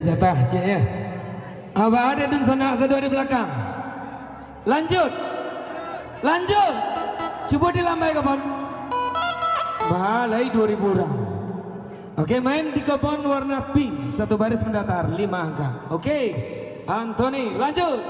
Jatah cik ya. Abah ada dan sana satu di belakang. Lanjut. Lanjut. Coba dilambai kapan? Balai 2000 orang. Oke, main di kebun warna pink, satu baris mendatar 5 angka. Oke. Anthony, lanjut.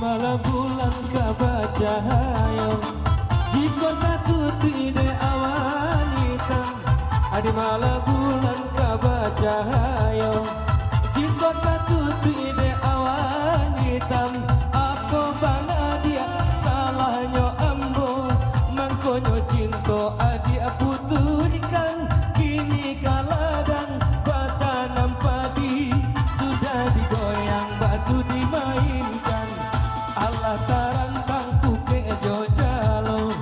Malam bulan kabar cahaya, jika satu tidak awan hitam. Di malam bulan kabar cahaya, jika satu tidak awan hitam. Apa bana dia salahnya ambo, mangkonyo cinta adik putuskan. Kini kaladang batanam padi sudah digoyang batu dimainkan. Allah tarantang puke jo jalo,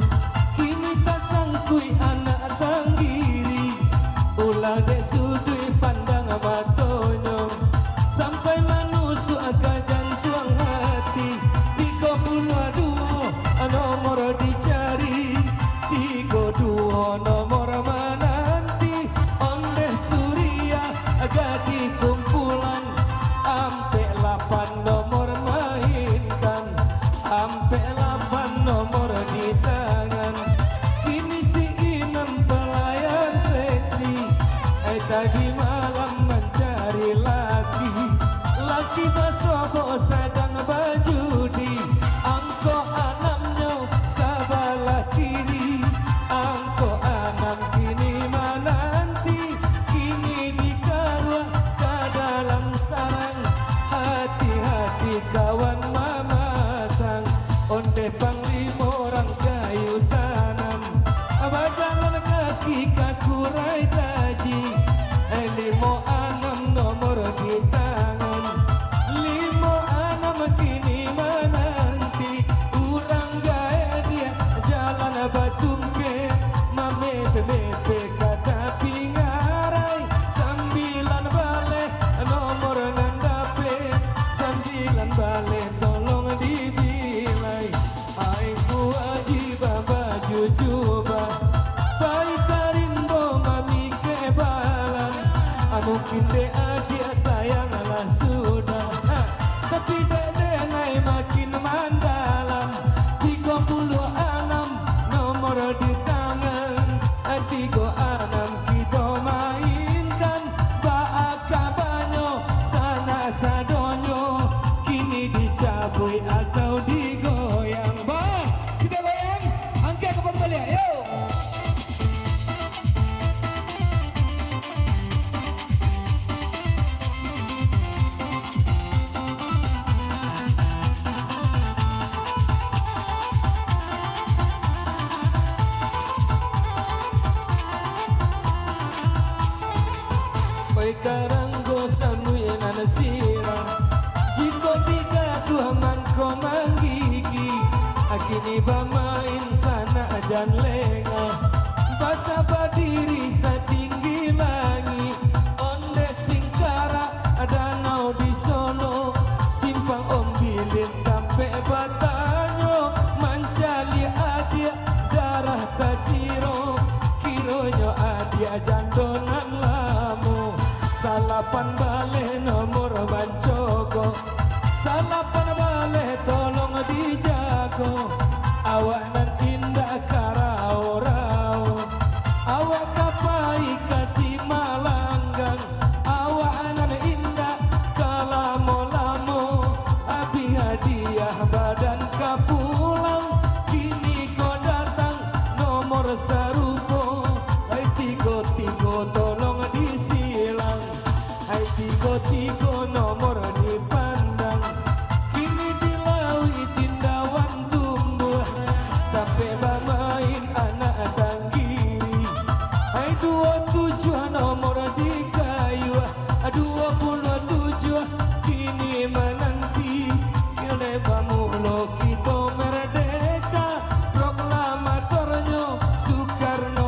kini tasangkui anak tanggiri. Ulah dek sudui pandang matonyo, sampai manusia agak jantung hati. 32 nomor dicari, 32 nomor menanti. Onde surya agak dikumpulan, ampe 8 nomor mainkan, ampe 8 nomor di tangan. Kini si Inem pelayan seksi, tadi malam mencari laki. Laki basobo sedang berjudi, angko anamnya sabalah kiri. Angko anam kini menanti, kini dikarua ke dalam sarang. Hati-hati kawan mamasang, onde panglima orang kayu tanam. Bajalan kaki kakurai taji, 56 nomor di tangan. 56 kini menanti, urang gaya dia jalan batungke. Mame-mete kata pingarai, 9 balik nomor ngandape. 9 balik tolong dibilai. Aiku wajibah baju coba, baik karimbo mami kebalan. Mungkin de adik sayanglah sudah, tapi dede nai makin mandalam. 36 nomor di tangan, 36 kita mainkan. Baaka banyo sana sadonyo, kini dicabui atau digoyang. Bah, kita goyang, angkat ke balik, yuk. Karanggo samuinan sira, jika tidak Tuhan mangko manggigi. Akini bamain sana ajan lenga, basa berdiri setinggi langit. Onde singkara danau di sono, simpang ombilin sampai batanyo. Mancali adia darah kasiro, kironyo adia jandonan lamu. Salapan bale nomor bancogo, salapan bale tolong dijago. Awak nan indah karau-rau, awak kapai kasih malanggang. Awak nan indah kalamo-lamo, abi hadiah badan kapulang. Kini kau datang nomor serupo, tigo-tigo tolong disilang. Tigo-tigo nomor dipandang, kini dilaui tindawan tumbuh. Tapi bermain anak tanggiri, 27 nomor di kayu, 27 kini menanti. Lebar mulo kita merdeka, proklamatornya Soekarno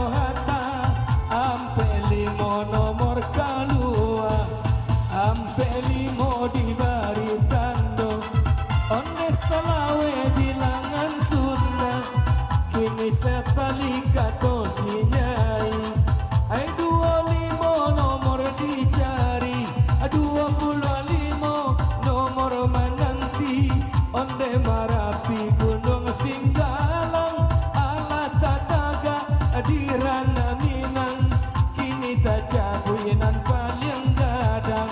hadiran Minang kini tak cabuinan paling gadang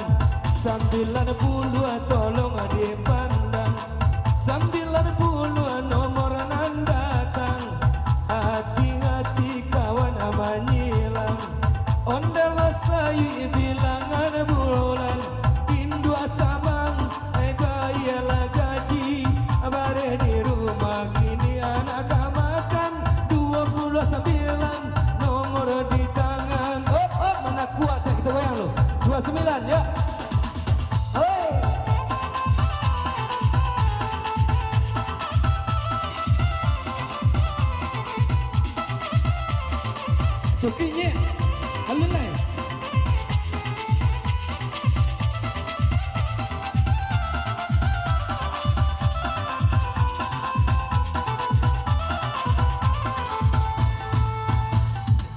90 tolong dipandang 90 nomor nan datang hati-hati kawan menyilang ondel sayu bilangan bulan indua samang gaya gaji bare di rumah kini anak makan 29 nomor di tangan oh mana kuat saya kita goyang lo 29 ya Cokinya, alun lah.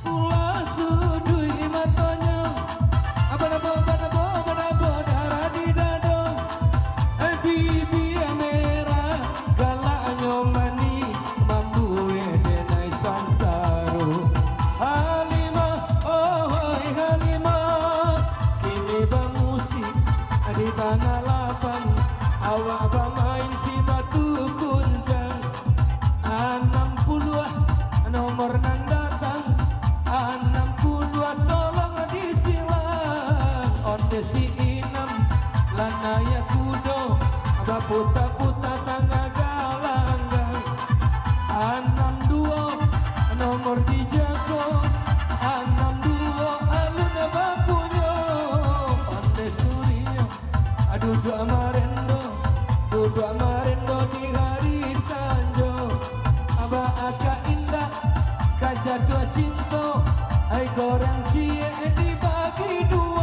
Ulah sudui matanya Abana-bo darah di dadong bibi merah galaknya mani mambu denai sansaru Halimah, oh hoi Halimah kini bermusik di tanah lapang awak bermain si batu kuncang 60 nomor nan datang 60 tolong disilang onde si inam lanaya kudo baputa-puta tangga galanggang 62 nomor dijago 62 alun bapunyo onde surinya aduh dua marendo di hari sanjo aba aka indah kajatuh cinta ai goreng cie dibagi dua